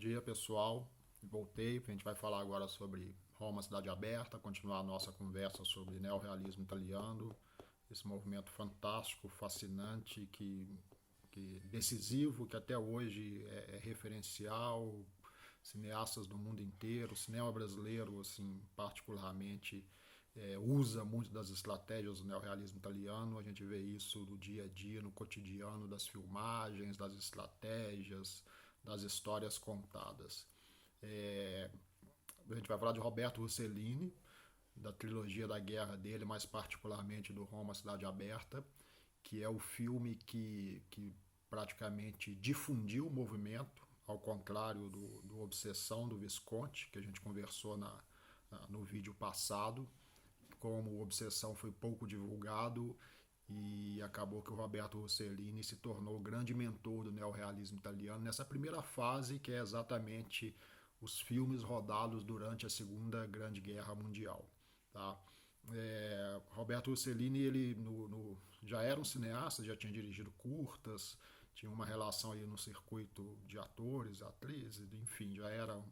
dia, pessoal. Voltei, a gente vai falar agora sobre Roma, Cidade Aberta, continuar a nossa conversa sobre neorrealismo italiano, esse movimento fantástico, fascinante, que decisivo, que até hoje é referencial, cineastas do mundo inteiro, o cinema brasileiro, assim, particularmente, usa muito das estratégias do neorrealismo italiano. A gente vê isso no dia a dia, no cotidiano das filmagens, das estratégias, das histórias contadas. É, a gente vai falar de Roberto Rossellini, da trilogia da guerra dele, mais particularmente do Roma, Cidade Aberta, que é o filme que praticamente difundiu o movimento, ao contrário do Obsessão do Visconti, que a gente conversou no vídeo passado. Como o Obsessão foi pouco divulgado e acabou que o Roberto Rossellini se tornou o grande mentor do neorrealismo italiano nessa primeira fase, que é exatamente os filmes rodados durante a Segunda Grande Guerra Mundial. Tá? Roberto Rossellini ele já era um cineasta, já tinha dirigido curtas, tinha uma relação aí no circuito de atores, atrizes, enfim, já era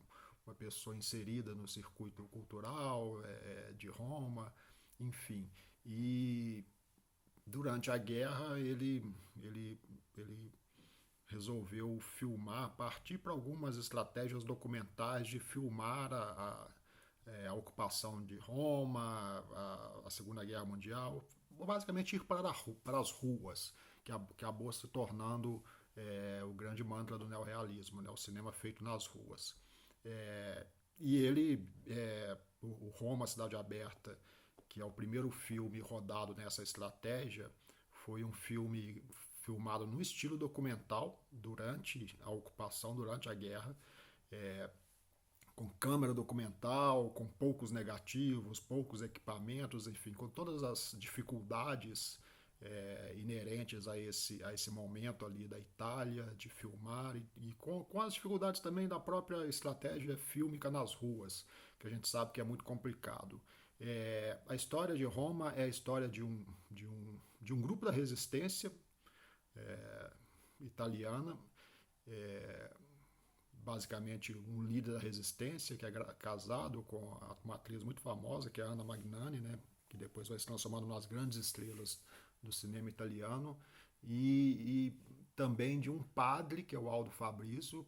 uma pessoa inserida no circuito cultural de Roma, enfim. E durante a guerra ele resolveu filmar, partir para algumas estratégias documentais de filmar a ocupação de Roma, a Segunda Guerra Mundial, basicamente ir para as ruas, que acabou se tornando o grande mantra do neorrealismo, né, o cinema feito nas ruas. E ele, o Roma, Cidade Aberta, que é o primeiro filme rodado nessa estratégia, foi um filme filmado no estilo documental durante a ocupação, durante a guerra, com câmera documental, com poucos negativos, poucos equipamentos, enfim, com todas as dificuldades inerentes a esse momento ali da Itália, de filmar, e com as dificuldades também da própria estratégia fílmica nas ruas, que a gente sabe que é muito complicado. A história de Roma é a história de um grupo da resistência italiana, basicamente um líder da resistência que é casado com uma atriz muito famosa, que é a Anna Magnani, né, que depois vai se transformando nas grandes estrelas do cinema italiano, e também de um padre, que é o Aldo Fabrizio,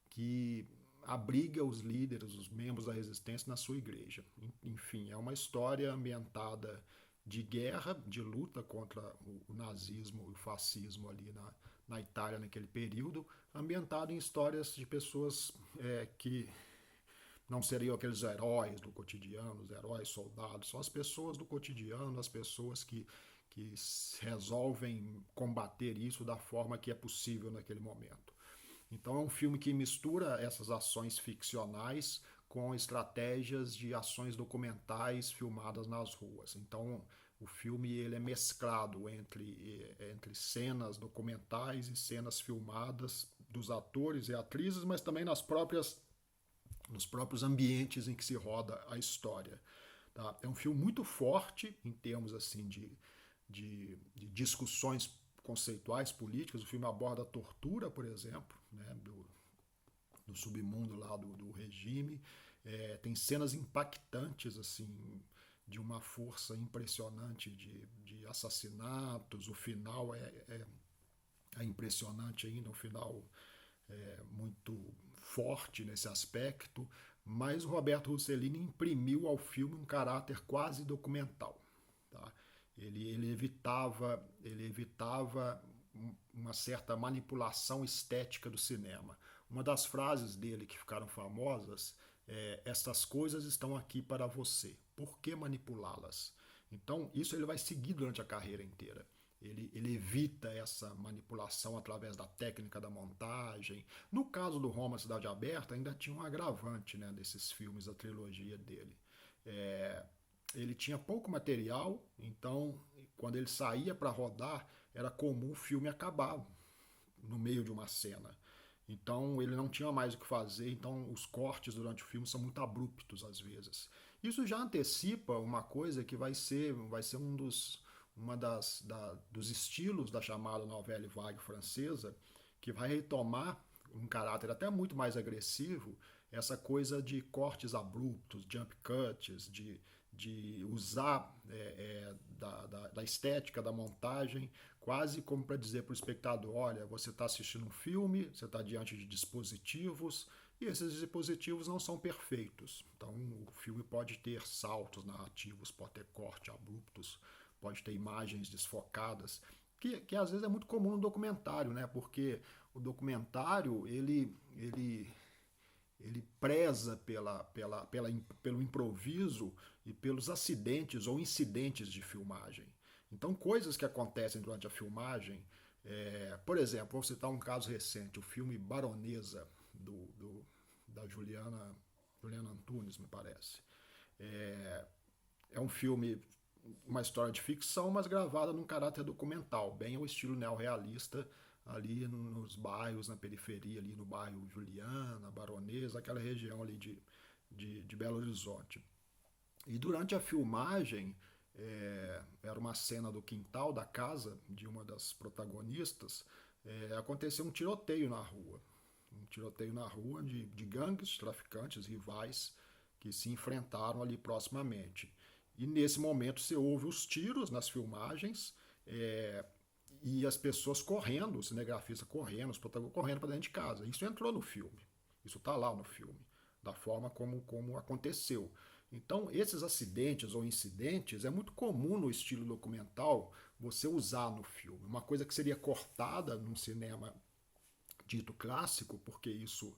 que abriga os líderes, os membros da resistência na sua igreja. Enfim, é uma história ambientada de guerra, de luta contra o nazismo e o fascismo ali na Itália naquele período, ambientado em histórias de pessoas que não seriam aqueles heróis do cotidiano, os heróis soldados, são as pessoas do cotidiano, as pessoas que resolvem combater isso da forma que é possível naquele momento. Então é um filme que mistura essas ações ficcionais com estratégias de ações documentais filmadas nas ruas. Então o filme ele é mesclado entre cenas documentais e cenas filmadas dos atores e atrizes, mas também nos próprios ambientes em que se roda a história. Tá? É um filme muito forte em termos assim de discussões conceituais políticas. O filme aborda a tortura, por exemplo, né, do submundo lá do regime. Tem cenas impactantes assim de uma força impressionante de assassinatos. O final é impressionante ainda, um final muito forte nesse aspecto, mas o Roberto Rossellini imprimiu ao filme um caráter quase documental. Tá? Ele evitava uma certa manipulação estética do cinema. Uma das frases dele que ficaram famosas é: "Estas coisas estão aqui para você. Por que manipulá-las?" Então, isso ele vai seguir durante a carreira inteira. Ele evita essa manipulação através da técnica da montagem. No caso do Roma Cidade Aberta, ainda tinha um agravante, né, desses filmes da trilogia dele. Ele tinha pouco material, então quando ele saía para rodar, era comum o filme acabar no meio de uma cena. Então ele não tinha mais o que fazer, então os cortes durante o filme são muito abruptos às vezes. Isso já antecipa uma coisa que vai ser dos estilos da chamada novela vague francesa, que vai retomar um caráter até muito mais agressivo, essa coisa de cortes abruptos, jump cuts, de usar da estética da montagem, quase como para dizer para o espectador, olha, você está assistindo um filme, você está diante de dispositivos, e esses dispositivos não são perfeitos. Então o filme pode ter saltos narrativos, pode ter cortes abruptos, pode ter imagens desfocadas, que às vezes é muito comum no documentário, né? Porque o documentário, ele preza pelo improviso e pelos acidentes ou incidentes de filmagem. Então, coisas que acontecem durante a filmagem, por exemplo, vou citar um caso recente, o filme Baronesa, da Juliana Antunes, me parece. É um filme, uma história de ficção, mas gravada num caráter documental, bem ao estilo neorrealista, ali nos bairros, na periferia, ali no bairro Juliana, Baronesa, aquela região ali de Belo Horizonte. E durante a filmagem, era uma cena do quintal da casa de uma das protagonistas, aconteceu um tiroteio na rua. Um tiroteio na rua de gangues, traficantes, rivais, que se enfrentaram ali proximamente. E nesse momento você ouve os tiros nas filmagens, e as pessoas correndo, o cinegrafista correndo, os protagonistas correndo para dentro de casa. Isso entrou no filme. Isso está lá no filme, da forma como aconteceu. Então, esses acidentes ou incidentes é muito comum no estilo documental você usar no filme. Uma coisa que seria cortada num cinema dito clássico, porque isso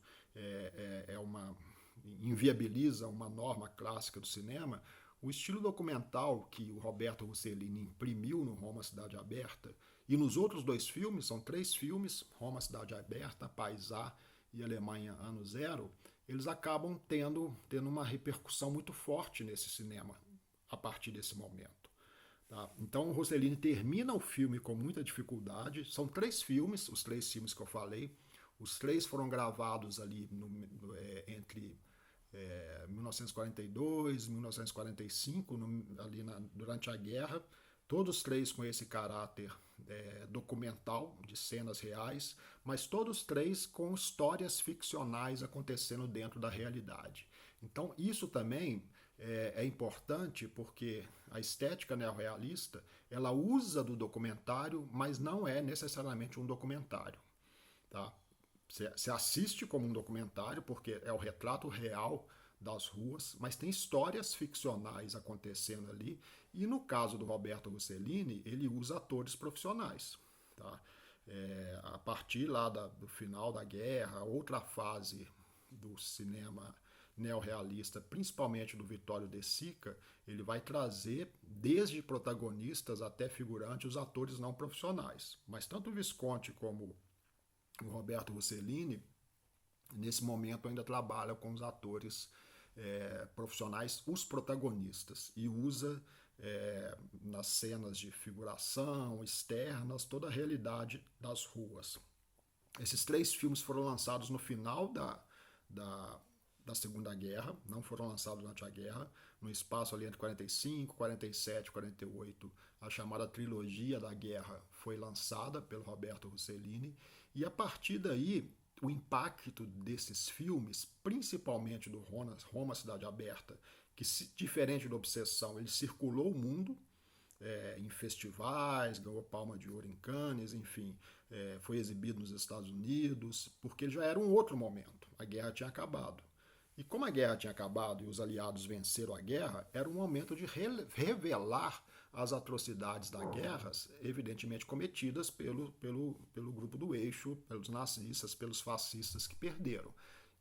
inviabiliza uma norma clássica do cinema. O estilo documental que o Roberto Rossellini imprimiu no Roma Cidade Aberta e nos outros 2 filmes, são 3 filmes, Roma Cidade Aberta, Paisá e Alemanha Ano Zero, eles acabam tendo uma repercussão muito forte nesse cinema a partir desse momento. Tá? Então o Rossellini termina o filme com muita dificuldade. São 3 filmes, os 3 filmes que eu falei. Os 3 foram gravados ali entre 1942 e 1945, durante a guerra. Todos 3 com esse caráter documental, de cenas reais, mas todos 3 com histórias ficcionais acontecendo dentro da realidade. Então isso também é importante porque a estética neorrealista, ela usa do documentário, mas não é necessariamente um documentário. Tá? Você assiste como um documentário, porque é o retrato real das ruas, mas tem histórias ficcionais acontecendo ali, e no caso do Roberto Rossellini, ele usa atores profissionais. Tá? A partir lá do final da guerra, outra fase do cinema neorrealista, principalmente do Vittorio De Sica, ele vai trazer, desde protagonistas até figurantes, os atores não profissionais. Mas tanto o Visconti como o Roberto Rossellini, nesse momento, ainda trabalha com os atores profissionais, os protagonistas, e usa nas cenas de figuração, externas, toda a realidade das ruas. Esses 3 filmes foram lançados no final da Segunda Guerra, não foram lançados durante a guerra, no espaço ali entre 45, 47, 48, a chamada trilogia da guerra foi lançada pelo Roberto Rossellini, e a partir daí o impacto desses filmes, principalmente do Roma Cidade Aberta, que diferente da Obsessão, ele circulou o mundo em festivais, ganhou Palma de Ouro em Cannes, enfim, foi exibido nos Estados Unidos, porque já era um outro momento, a guerra tinha acabado. E como a guerra tinha acabado e os aliados venceram a guerra, era um momento de revelar as atrocidades da guerra, evidentemente cometidas pelo grupo do Eixo, pelos nazistas, pelos fascistas que perderam.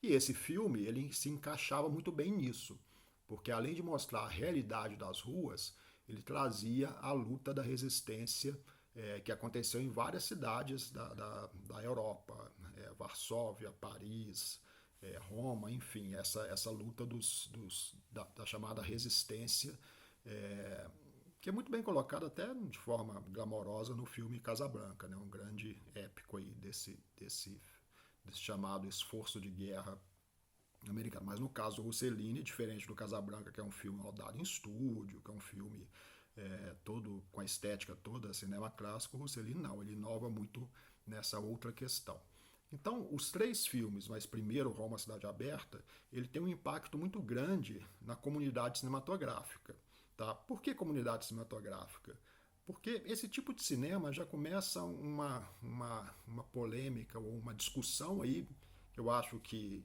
E esse filme ele se encaixava muito bem nisso, porque além de mostrar a realidade das ruas, ele trazia a luta da resistência que aconteceu em várias cidades da Europa, Varsóvia, Paris, Roma, enfim, essa luta da chamada resistência, que é muito bem colocada até de forma glamourosa no filme Casablanca, né? Um grande épico aí desse chamado esforço de guerra americano. Mas no caso do Rossellini, diferente do Casablanca, que é um filme rodado em estúdio, que é um filme todo com a estética toda, cinema clássico, o Rossellini não, ele inova muito nessa outra questão. Então, os três filmes, mas primeiro Roma, Cidade Aberta, ele tem um impacto muito grande na comunidade cinematográfica. Tá? Por que comunidade cinematográfica? Porque esse tipo de cinema já começa uma polêmica ou uma discussão aí, que eu acho que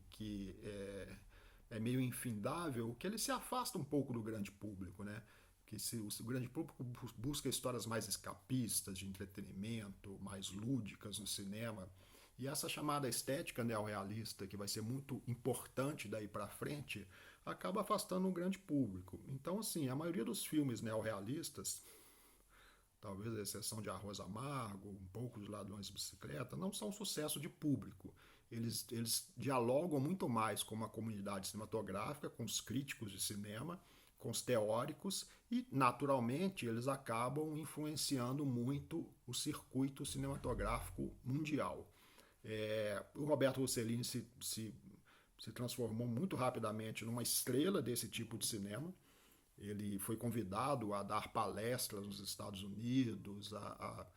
é meio infindável, que ele se afasta um pouco do grande público, né? Que se o grande público busca histórias mais escapistas, de entretenimento, mais lúdicas no cinema, e essa chamada estética neorrealista, que vai ser muito importante daí para frente, acaba afastando o grande público. Então, assim, a maioria dos filmes neorrealistas, talvez a exceção de Arroz Amargo, um pouco de Ladrões de Bicicleta, não são sucesso de público. Eles dialogam muito mais com uma comunidade cinematográfica, com os críticos de cinema, com os teóricos e, naturalmente, eles acabam influenciando muito o circuito cinematográfico mundial. O Roberto Rossellini se transformou muito rapidamente numa estrela desse tipo de cinema. Ele foi convidado a dar palestras nos Estados Unidos, a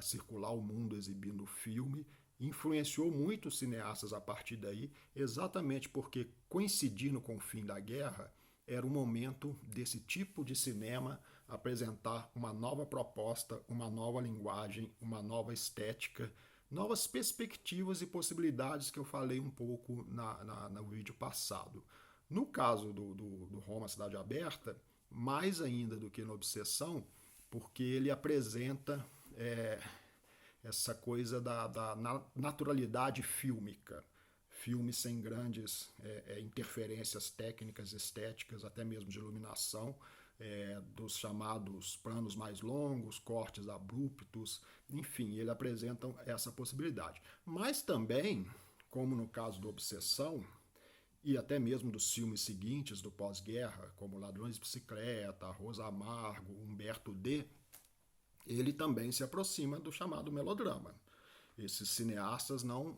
circular o mundo exibindo o filme. Influenciou muitos cineastas a partir daí, exatamente porque, coincidindo com o fim da guerra, era o momento desse tipo de cinema apresentar uma nova proposta, uma nova linguagem, uma nova estética, novas perspectivas e possibilidades que eu falei um pouco no vídeo passado. No caso do Roma Cidade Aberta, mais ainda do que no Obsessão, porque ele apresenta essa coisa da naturalidade fílmica. Filme sem grandes interferências técnicas, estéticas, até mesmo de iluminação, dos chamados planos mais longos, cortes abruptos, enfim, ele apresenta essa possibilidade. Mas também, como no caso do Obsessão, e até mesmo dos filmes seguintes do pós-guerra, como Ladrões de Bicicleta, Arroz Amargo, Humberto D., ele também se aproxima do chamado melodrama. Esses cineastas não...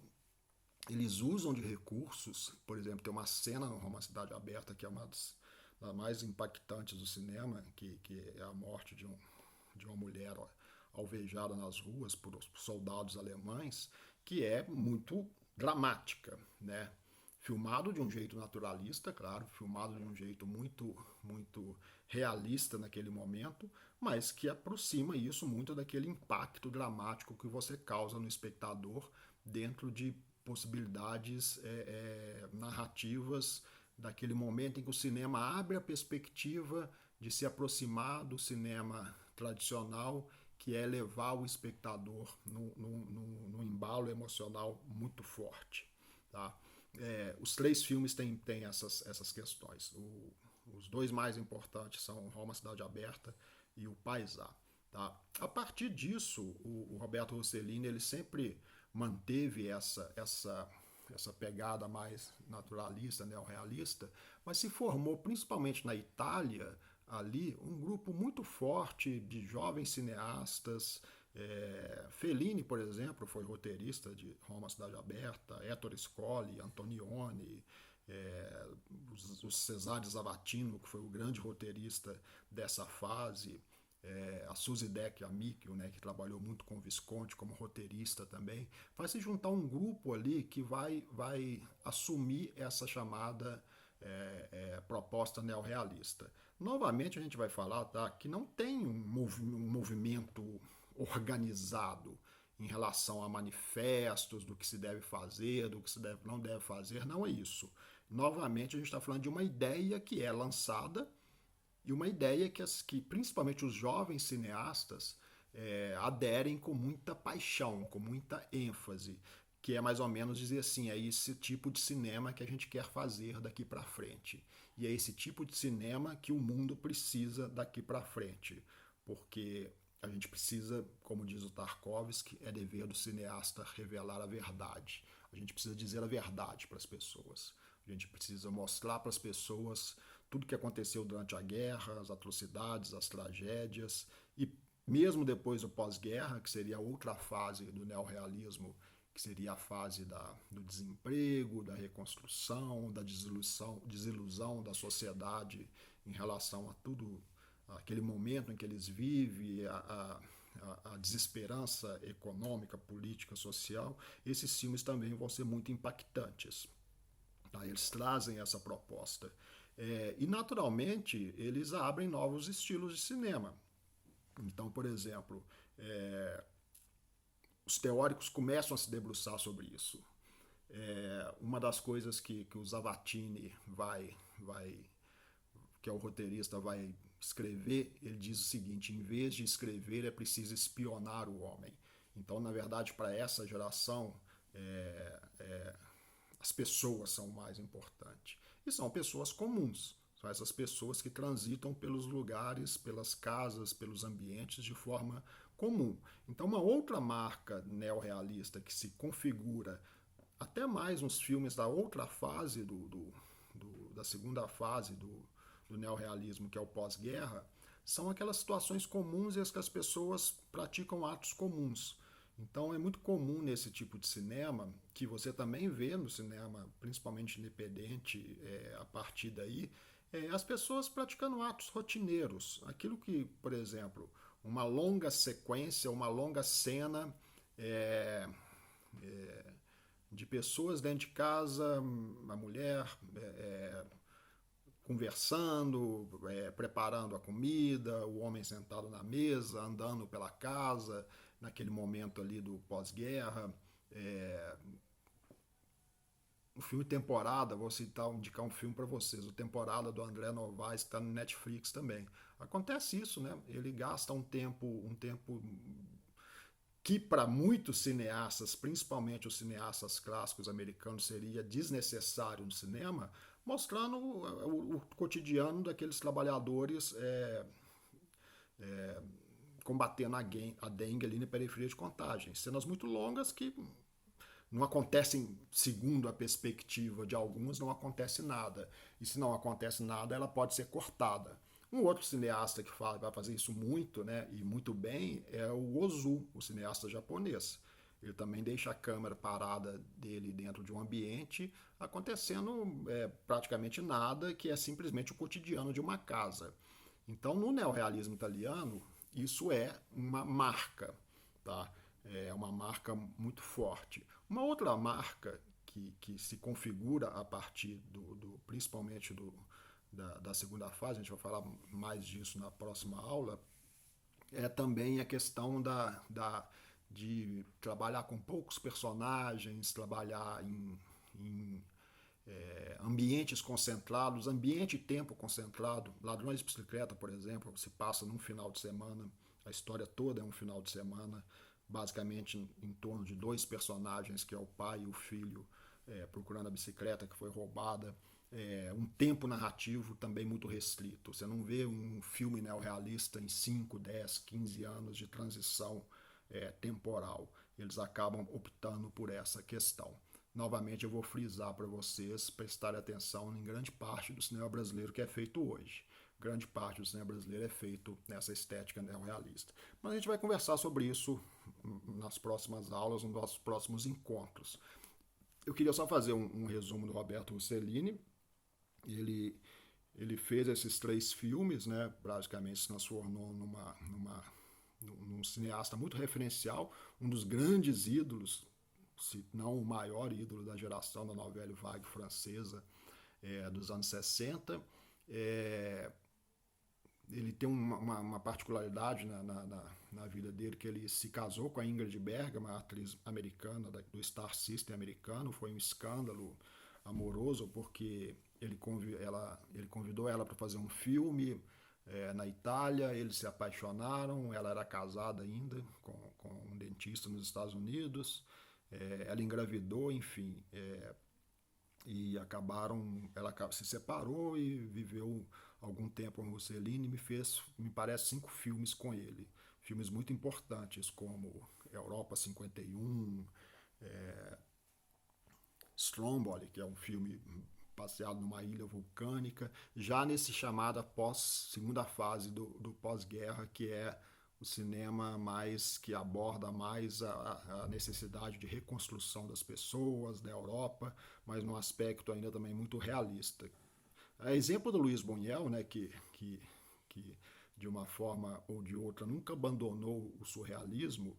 Eles usam de recursos, por exemplo, tem uma cena no Roma Cidade Aberta que é uma das mais impactantes do cinema, que é a morte de uma mulher alvejada nas ruas por soldados alemães, que é muito dramática, né? Filmado de um jeito naturalista, claro, filmado de um jeito muito realista naquele momento, mas que aproxima isso muito daquele impacto dramático que você causa no espectador dentro de possibilidades narrativas daquele momento em que o cinema abre a perspectiva de se aproximar do cinema tradicional, que é levar o espectador num embalo emocional muito forte. Tá? Os três filmes têm essas questões. Os dois mais importantes são Roma Cidade Aberta e o Paisà. Tá? A partir disso, o Roberto Rossellini ele sempre manteve essa pegada mais naturalista, neorrealista, mas se formou principalmente na Itália ali um grupo muito forte de jovens cineastas. Fellini, por exemplo, foi roteirista de Roma Cidade Aberta, Ettore Scola, Antonioni, o Cesare Zavattino, que foi o grande roteirista dessa fase, a Suzy Deck Amico, né, que trabalhou muito com Visconti como roteirista também, vai se juntar um grupo ali que vai assumir essa chamada proposta neorrealista. Novamente a gente vai falar, tá, que não tem um movimento organizado em relação a manifestos do que se deve fazer, do que se não deve fazer, não é isso. Novamente a gente está falando de uma ideia que é lançada e uma ideia que principalmente os jovens cineastas aderem com muita paixão, com muita ênfase, que é mais ou menos dizer assim, é esse tipo de cinema que a gente quer fazer daqui para frente. E é esse tipo de cinema que o mundo precisa daqui para frente, porque a gente precisa, como diz o Tarkovsky, é dever do cineasta revelar a verdade. A gente precisa dizer a verdade para as pessoas. A gente precisa mostrar para as pessoas tudo que aconteceu durante a guerra, as atrocidades, as tragédias, e mesmo depois do pós-guerra, que seria outra fase do neorrealismo, que seria a fase do desemprego, da reconstrução, da desilusão da sociedade em relação a tudo, aquele momento em que eles vivem, a desesperança econômica, política, social, esses filmes também vão ser muito impactantes. Tá? Eles trazem essa proposta. E, naturalmente, eles abrem novos estilos de cinema. Então, por exemplo, os teóricos começam a se debruçar sobre isso. Uma das coisas que o Zavattini que é o roteirista, vai escrever, ele diz o seguinte: em vez de escrever, é preciso espionar o homem. Então, na verdade, para essa geração, as pessoas são o mais importante. E são pessoas comuns. São essas pessoas que transitam pelos lugares, pelas casas, pelos ambientes de forma comum. Então, uma outra marca neorrealista que se configura até mais nos filmes da outra fase, da segunda fase do neorrealismo, que é o pós-guerra, são aquelas situações comuns em que as pessoas praticam atos comuns. Então é muito comum nesse tipo de cinema, que você também vê no cinema, principalmente independente, a partir daí, as pessoas praticando atos rotineiros. Aquilo que, por exemplo, uma longa sequência, uma longa cena de pessoas dentro de casa, a mulher conversando, preparando a comida, o homem sentado na mesa, andando pela casa, naquele momento ali do pós-guerra. O filme Temporada, vou indicar um filme para vocês, o Temporada do André Novaes, que está no Netflix também. Acontece isso, né? Ele gasta um tempo que para muitos cineastas, principalmente os cineastas clássicos americanos, seria desnecessário no cinema, mostrando o cotidiano daqueles trabalhadores combatendo a dengue ali na periferia de Contagem. Cenas muito longas que não acontecem, segundo a perspectiva de alguns, não acontece nada. E se não acontece nada, ela pode ser cortada. Um outro cineasta que vai fazer isso muito, né, e muito bem, é o Ozu, o cineasta japonês. Ele também deixa a câmera parada dele dentro de um ambiente, acontecendo praticamente nada, que é simplesmente o cotidiano de uma casa. Então, no neorrealismo italiano, isso é uma marca, tá? É uma marca muito forte. Uma outra marca que se configura a partir principalmente da segunda fase, a gente vai falar mais disso na próxima aula, é também a questão de trabalhar com poucos personagens, trabalhar em ambientes concentrados, ambiente e tempo concentrado. Ladrões de Bicicleta, por exemplo, se passa num final de semana, a história toda é um final de semana, basicamente em torno de dois personagens, que é o pai e o filho, procurando a bicicleta que foi roubada. Um tempo narrativo também muito restrito. Você não vê um filme neorrealista em 5, 10, 15 anos de transição temporal. Eles acabam optando por essa questão. Novamente, eu vou frisar para vocês prestarem atenção em grande parte do cinema brasileiro que é feito hoje. Grande parte do cinema brasileiro é feito nessa estética neorrealista. Mas a gente vai conversar sobre isso nas próximas aulas, nos nossos próximos encontros. Eu queria só fazer um resumo do Roberto Rossellini. Ele fez esses 3 filmes, né? Praticamente se transformou num cineasta muito referencial, um dos grandes ídolos, se não o maior ídolo da geração da novela vague francesa dos anos 60. Ele tem uma particularidade na vida dele, que ele se casou com a Ingrid Bergman, uma atriz americana do Star System americano. Foi um escândalo amoroso, porque ele convidou ela para fazer um filme na Itália, eles se apaixonaram, ela era casada ainda com um dentista nos Estados Unidos, ela engravidou, enfim, e ela se separou e viveu algum tempo com Rossellini, me parece 5 filmes com ele, filmes muito importantes como Europa 51, Stromboli, que é um filme passeado numa ilha vulcânica, já nesse chamada segunda fase do pós-guerra, que é o cinema que aborda mais a necessidade de reconstrução das pessoas, da Europa, mas num aspecto ainda também muito realista. Exemplo do Luiz Buñuel, né, que de uma forma ou de outra, nunca abandonou o surrealismo,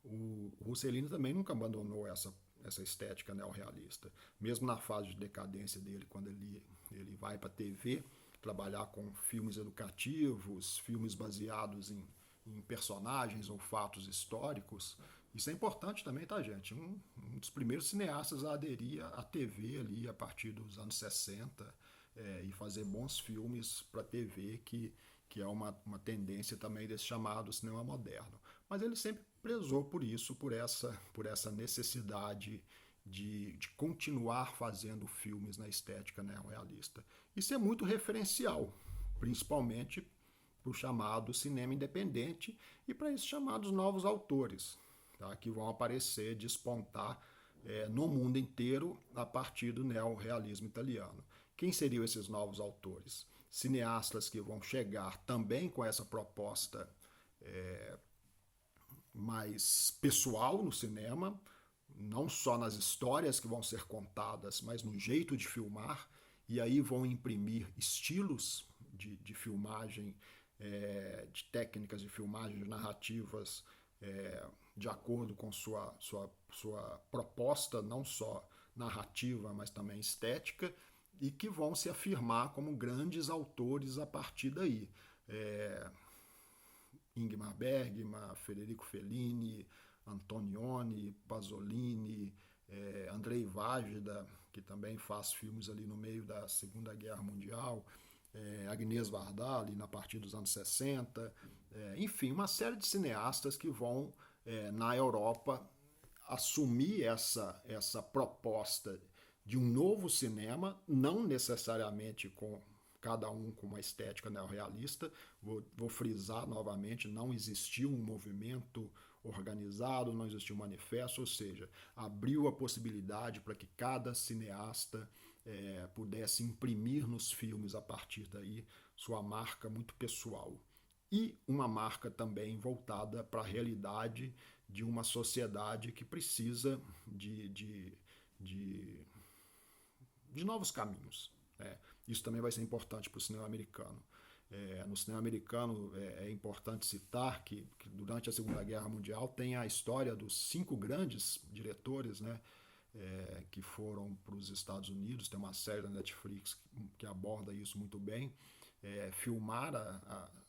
o Rossellini também nunca abandonou essa estética neorrealista. Mesmo na fase de decadência dele, quando ele vai para a TV trabalhar com filmes educativos, filmes baseados em personagens ou fatos históricos. Isso é importante também, tá, gente? Um dos primeiros cineastas a aderir à TV ali a partir dos anos 60 e fazer bons filmes para TV, que é uma tendência também desse chamado cinema moderno. Mas ele sempre prezou por isso, por essa necessidade de continuar fazendo filmes na estética neorrealista. Isso é muito referencial, principalmente para o chamado cinema independente e para esses chamados novos autores, tá, que vão aparecer, despontar no mundo inteiro a partir do neorrealismo italiano. Quem seriam esses novos autores? Cineastas que vão chegar também com essa proposta mais pessoal no cinema, não só nas histórias que vão ser contadas, mas no jeito de filmar, e aí vão imprimir estilos de filmagem, de técnicas de filmagem, de narrativas, de acordo com sua proposta, não só narrativa, mas também estética, e que vão se afirmar como grandes autores a partir daí. Ingmar Bergman, Federico Fellini, Antonioni, Pasolini, Andrei Vajda, que também faz filmes ali no meio da Segunda Guerra Mundial, Agnès Varda, ali na partir dos anos 60, enfim, uma série de cineastas que vão, na Europa, assumir essa proposta de um novo cinema, não necessariamente com cada um com uma estética neorrealista. Vou frisar novamente, não existiu um movimento organizado, não existiu um manifesto, ou seja, abriu a possibilidade para que cada cineasta pudesse imprimir nos filmes a partir daí sua marca muito pessoal. E uma marca também voltada para a realidade de uma sociedade que precisa de novos caminhos. Isso também vai ser importante para o cinema americano. No cinema americano é importante citar que durante a Segunda Guerra Mundial tem a história dos 5 grandes diretores, né, que foram para os Estados Unidos. Tem uma série da Netflix que aborda isso muito bem. Filmar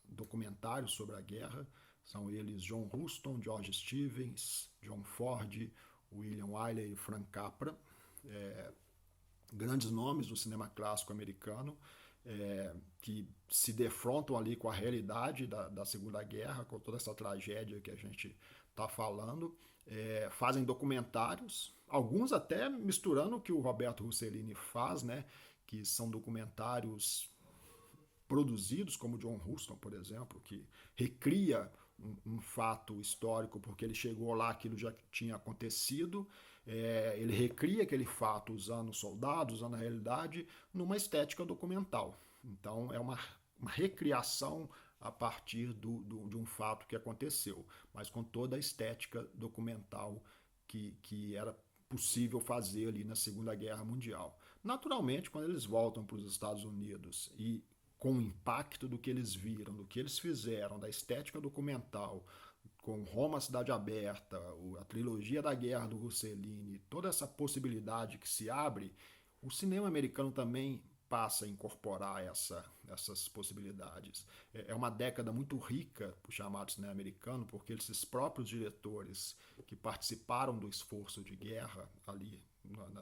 documentários sobre a guerra. São eles John Huston, George Stevens, John Ford, William Wyler e Frank Capra. Grandes nomes do cinema clássico americano, que se defrontam ali com a realidade da Segunda Guerra, com toda essa tragédia que a gente está falando, fazem documentários, alguns até misturando o que o Roberto Rossellini faz, né, que são documentários produzidos, como John Huston, por exemplo, que recria um fato histórico porque ele chegou lá, aquilo já tinha acontecido, ele recria aquele fato usando soldados, usando a realidade, numa estética documental. Então é uma recriação a partir de um fato que aconteceu, mas com toda a estética documental que era possível fazer ali na Segunda Guerra Mundial. Naturalmente, quando eles voltam para os Estados Unidos e com o impacto do que eles viram, do que eles fizeram, da estética documental, com Roma, Cidade Aberta, a trilogia da guerra do Rossellini, toda essa possibilidade que se abre, o cinema americano também passa a incorporar essas possibilidades. É uma década muito rica para o chamado cinema americano, porque esses próprios diretores que participaram do esforço de guerra ali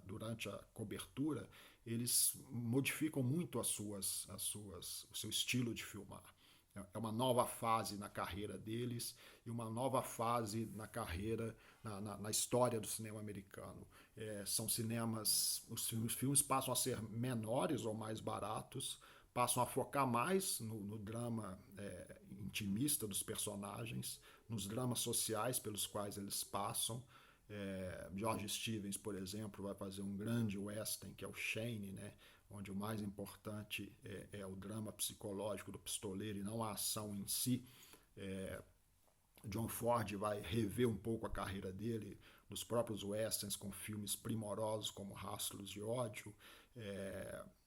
durante a cobertura, eles modificam muito o seu estilo de filmar. É uma nova fase na carreira deles e uma nova fase na carreira, na história do cinema americano. São cinemas, os filmes passam a ser menores ou mais baratos, passam a focar mais no drama intimista dos personagens, nos dramas sociais pelos quais eles passam. George Stevens, por exemplo, vai fazer um grande western, que é o Shane, né, onde o mais importante é o drama psicológico do pistoleiro e não a ação em si. John Ford vai rever um pouco a carreira dele nos próprios westerns, com filmes primorosos como Rastros de Ódio.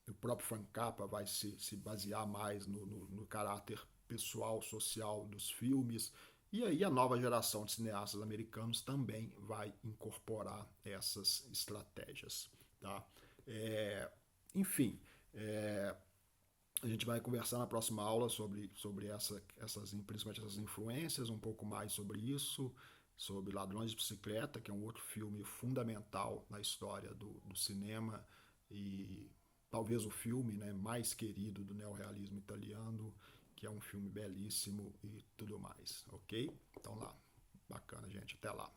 O próprio Frank Capra vai se basear mais no caráter pessoal, social dos filmes. E aí a nova geração de cineastas americanos também vai incorporar essas estratégias. Tá? Enfim, a gente vai conversar na próxima aula sobre principalmente essas influências, um pouco mais sobre isso, sobre Ladrões de Bicicleta, que é um outro filme fundamental na história do cinema e talvez o filme, né, mais querido do neorrealismo italiano, que é um filme belíssimo e tudo mais, ok? Então lá, bacana, gente, até lá.